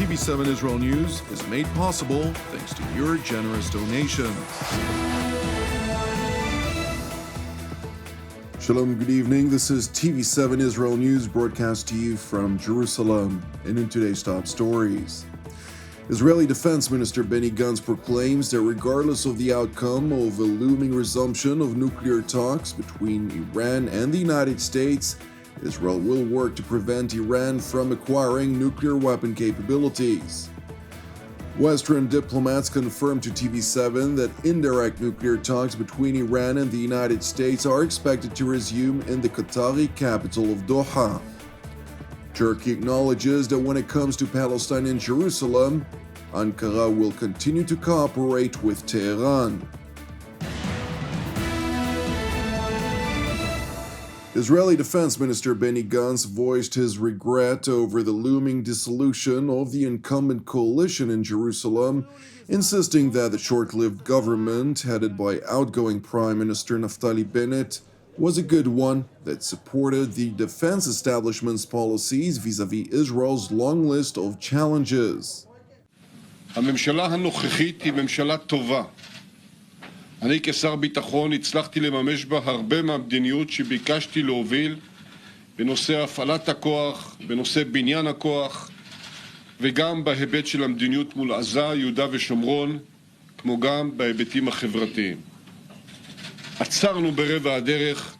TV7 Israel News is made possible thanks to your generous donations. Shalom, good evening. This is TV7 Israel News broadcast to you from Jerusalem. And in today's top stories, Israeli Defense Minister Benny Gantz proclaims that regardless of the outcome of a looming resumption of nuclear talks between Iran and the United States, Israel will work to prevent Iran from acquiring nuclear weapon capabilities. Western diplomats confirmed to TV7 that indirect nuclear talks between Iran and the United States are expected to resume in the Qatari capital of Doha. Turkey acknowledges that when it comes to Palestine and Jerusalem, Ankara will continue to cooperate with Tehran. Israeli Defense Minister Benny Gantz voiced his regret over the looming dissolution of the incumbent coalition in Jerusalem, insisting that the short-lived government, headed by outgoing Prime Minister Naftali Bennett, was a good one that supported the defense establishment's policies vis-à-vis Israel's long list of challenges. הממשלה הנוכחית היא ממשלה טובה. אני כשר ביטחון הצלחתי לממש בה הרבה מהמדיניות שביקשתי להוביל בנושא הפעלת הכוח, בנושא בניין הכוח וגם בהיבט של המדיניות מול עזה, יהודה ושומרון, כמו גם בהיבטים החברתיים. עצרנו ברבע הדרך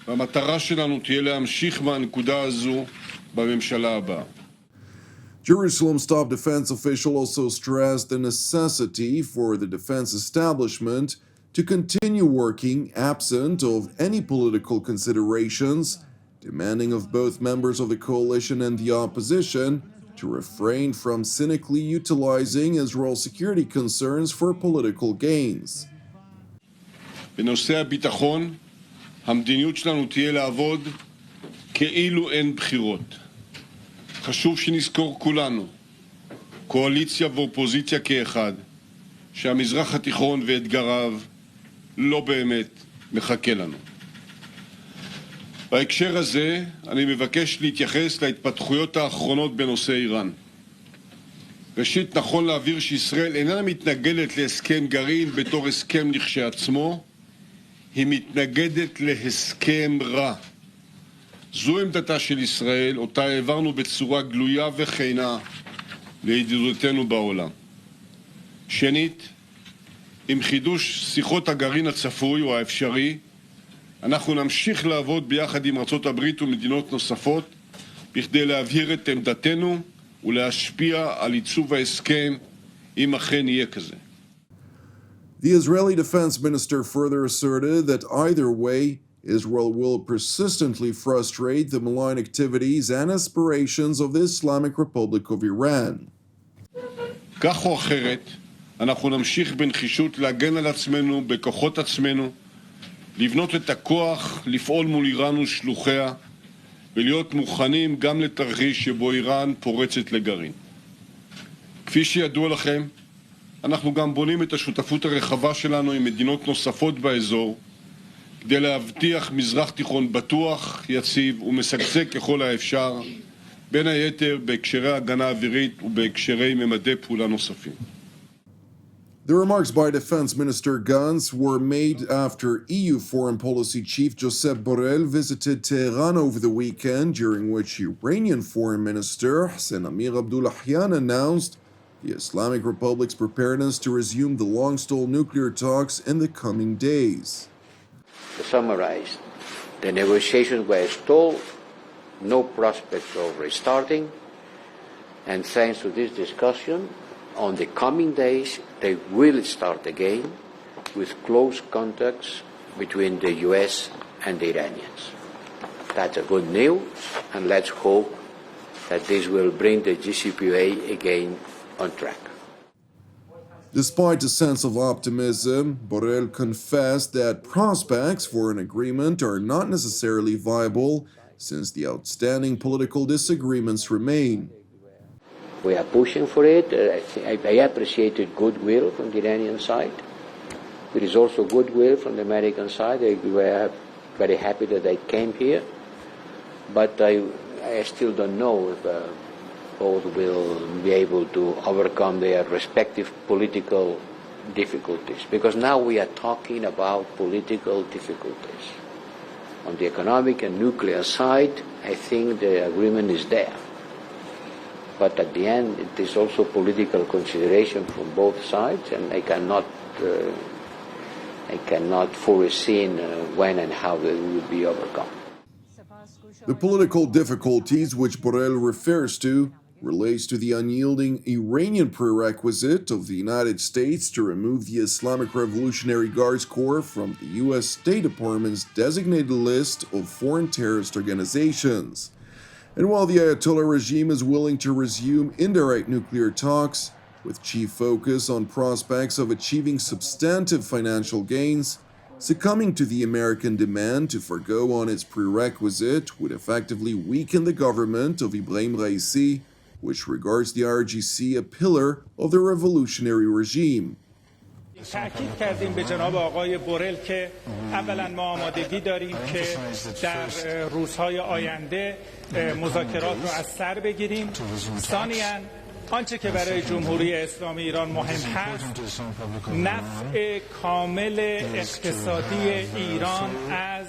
והמטרה שלנו תהיה להמשיך מהנקודה הזו בממשלה הבאה. Jerusalem's top defense official also stressed the necessity for the defense establishment to continue working absent of any political considerations, demanding of both members of the coalition and the opposition to refrain from cynically utilizing Israel's security concerns for political gains. בנושא הביטחון, המדיניות שלנו תהיה לעבוד כאילו אין בחירות. חשוב שנזכור כולנו, קואליציה ואופוזיציה כאחד, שהמזרח התיכון ואתגריו לא באמת מחכה לנו. בהקשר הזה אני מבקש להתייחס להתפתחויות האחרונות בנושא איראן. ראשית, נכון להבהיר שישראל איננה מתנגדת להסכם גרעין בתור הסכם לכשעצמו, היא מתנגדת להסכם רע. זו עמדתה של ישראל, אותה העברנו בצורה גלויה וכנה לידידותינו בעולם. שנית, עם חידוש שיחות הגרעין הצפוי או האפשרי, אנחנו נמשיך לעבוד ביחד עם ארצות הברית ומדינות נוספות בכדי להבהיר את עמדתנו ולהשפיע על עיצוב ההסכם אם אכן יהיה כזה. The Israeli Defense Minister further asserted that either way, Israel will persistently frustrate the malign activities and aspirations of the Islamic Republic of Iran. כך או אחרת, אנחנו נמשיך בנחישות להגן על עצמנו, בכוחות עצמנו, לבנות את הכוח, לפעול מול איראן ושלוחיה, ולהיות מוכנים גם לתרחיש שבו איראן פורצת לגרעין. כפי שידוע לכם, אנחנו גם בונים את השותפות הרחבה שלנו עם מדינות נוספות באזור, כדי להבטיח מזרח תיכון בטוח, יציב ומשגשג ככל האפשר, בין היתר בהקשרי הגנה אווירית ובהקשרי ממדי פעולה נוספים. The remarks by Defense Minister Gantz were made after EU Foreign Policy Chief Josep Borrell visited Tehran over the weekend, during which Iranian Foreign Minister Hossein Amir-Abdollahian announced the Islamic Republic's preparedness to resume the long-stalled nuclear talks in the coming days. To summarize, the negotiations were stalled, no prospect of restarting, and thanks to this discussion, on the coming days they will start again with close contacts between the US and the Iranians. That's a good news, and let's hope that this will bring the JCPOA again on track. Despite a sense of optimism, Borrell confessed that prospects for an agreement are not necessarily viable since the outstanding political disagreements remain. We are pushing for it. I appreciated goodwill from the Iranian side. There is also goodwill from the American side. We were very happy that they came here. But I still don't know if both will be able to overcome their respective political difficulties. Because now we are talking about political difficulties. On the economic and nuclear side, I think the agreement is there. But at the end, it is also political consideration from both sides, and I cannot foresee when and how they will be overcome. The political difficulties which Borrell refers to relates to the unyielding Iranian prerequisite of the United States to remove the Islamic Revolutionary Guards Corps from the U.S. State Department's designated list of foreign terrorist organizations. And while the Ayatollah regime is willing to resume indirect nuclear talks, with chief focus on prospects of achieving substantive financial gains, succumbing to the American demand to forgo on its prerequisite would effectively weaken the government of Ibrahim Raisi, which regards the IRGC a pillar of the revolutionary regime. تأکید کردیم به جناب آقای بورل که اولا ما آمادگی داریم که در روزهای آینده مذاکرات رو از سر بگیریم. ثانیاً آنچه که برای جمهوری اسلامی ایران مهم هست نفع کامل اقتصادی ایران از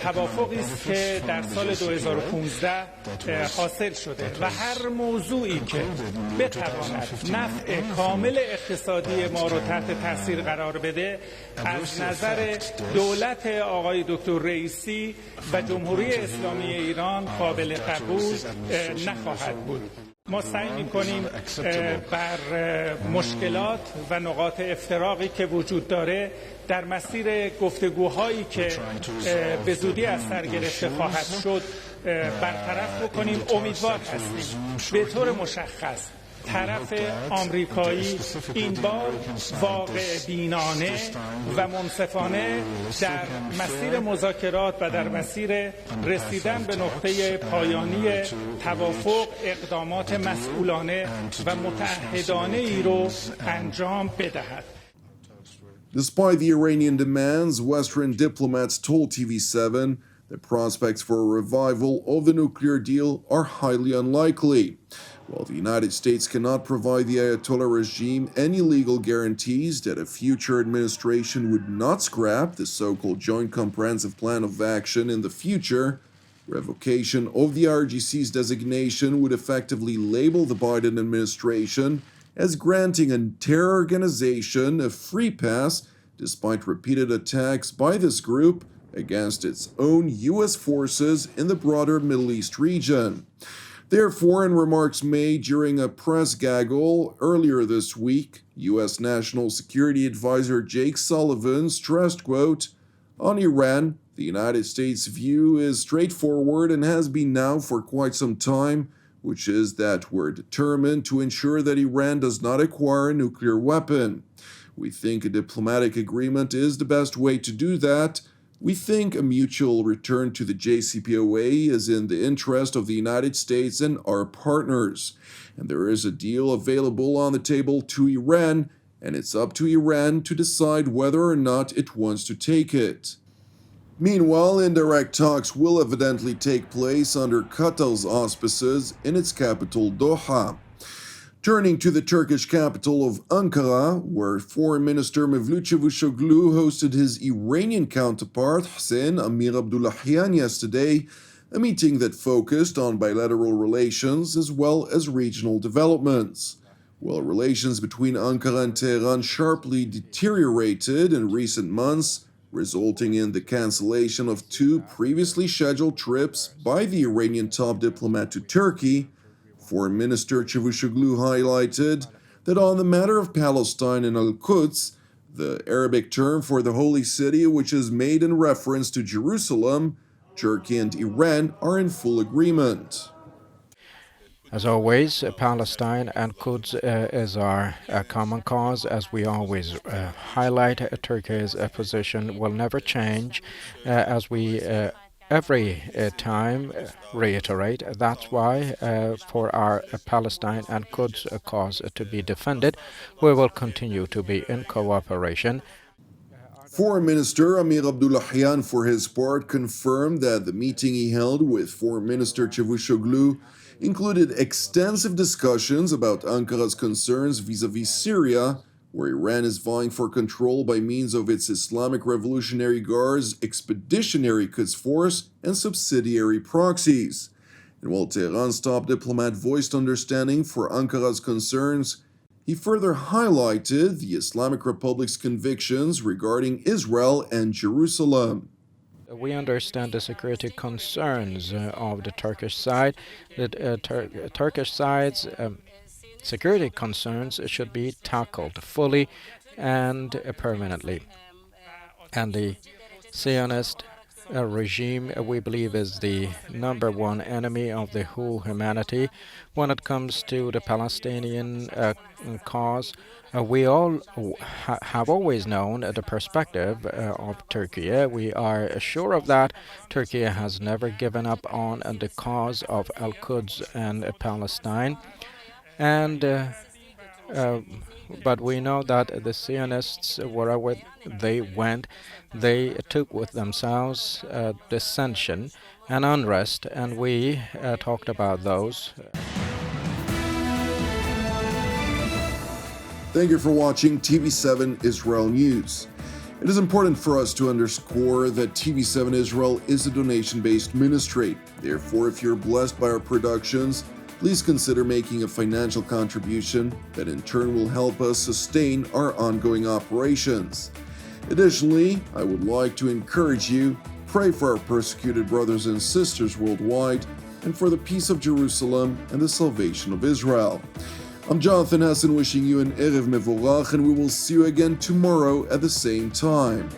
توافقی است که در سال 2015 حاصل شده و هر موضوعی که بتواند نفع کامل اقتصادی ما رو تحت تاثیر قرار بده از نظر دولت آقای دکتر رئیسی و جمهوری اسلامی ایران قابل قبول نخواهد بود. ما سعی می‌کنیم بر مشکلات و نقاط افتراقی که وجود داره در مسیر گفتگوهایی که به زودی از سر گرفته خواهد شد برطرف بکنیم. امیدوار هستیم به طور مشخص طرف آمریکایی این بار واقع بینانه و منصفانه در مسیر مذاکرات و در مسیر رسیدن به نقطه پایانی توافق اقدامات مسئولانه و متعهدانه ای رو انجام بدهد. Despite the Iranian demands, Western diplomats told TV7 that prospects for a revival of the nuclear deal are highly unlikely. While the United States cannot provide the Ayatollah regime any legal guarantees that a future administration would not scrap the so-called Joint Comprehensive Plan of Action in the future, revocation of the IRGC's designation would effectively label the Biden administration as granting a terror organization a free pass despite repeated attacks by this group against its own U.S. forces in the broader Middle East region. Therefore, in remarks made during a press gaggle earlier this week, U.S. National Security Advisor Jake Sullivan stressed, quote, "On Iran, the United States' view is straightforward and has been now for quite some time, which is that we're determined to ensure that Iran does not acquire a nuclear weapon. We think a diplomatic agreement is the best way to do that. We think a mutual return to the JCPOA is in the interest of the United States and our partners. And there is a deal available on the table to Iran, and it's up to Iran to decide whether or not it wants to take it." Meanwhile, indirect talks will evidently take place under Qatar's auspices in its capital Doha. Turning to the Turkish capital of Ankara, where Foreign Minister Mevlut Çavuşoğlu hosted his Iranian counterpart Hossein Amir Abdullahian yesterday, a meeting that focused on bilateral relations as well as regional developments. While relations between Ankara and Tehran sharply deteriorated in recent months, resulting in the cancellation of two previously scheduled trips by the Iranian top diplomat to Turkey, Foreign Minister Çavuşoğlu highlighted that on the matter of Palestine and Al-Quds, the Arabic term for the holy city which is made in reference to Jerusalem, Turkey and Iran are in full agreement. As always, Palestine and Quds is our common cause. As we always highlight, Turkey's position will never change, as we every time reiterate. That's why for our Palestine and Quds cause to be defended, we will continue to be in cooperation. Foreign Minister Amir Abdullahian, for his part, confirmed that the meeting he held with Foreign Minister Çavuşoğlu included extensive discussions about Ankara's concerns vis-à-vis Syria, where Iran is vying for control by means of its Islamic Revolutionary Guard's Expeditionary Quds Force and subsidiary proxies. And while Tehran's top diplomat voiced understanding for Ankara's concerns, he further highlighted the Islamic Republic's convictions regarding Israel and Jerusalem. We understand the security concerns of the Turkish side. The Turkish side's security concerns should be tackled fully and permanently. And the Zionist regime, we believe, is the number one enemy of the whole humanity. When it comes to the Palestinian cause, we all have always known the perspective of Turkey. We are sure of that. Turkey has never given up on the cause of Al-Quds and Palestine. And but we know that the Zionists, wherever they went, they took with themselves dissension and unrest, and we talked about those. Thank you for watching TV7 Israel News. It is important for us to underscore that TV7 Israel is a donation-based ministry. Therefore, if you're blessed by our productions, please consider making a financial contribution that in turn will help us sustain our ongoing operations. Additionally, I would like to encourage you, pray for our persecuted brothers and sisters worldwide and for the peace of Jerusalem and the salvation of Israel. I'm Jonathan Hassan, wishing you an Erev Mevorach, and we will see you again tomorrow at the same time.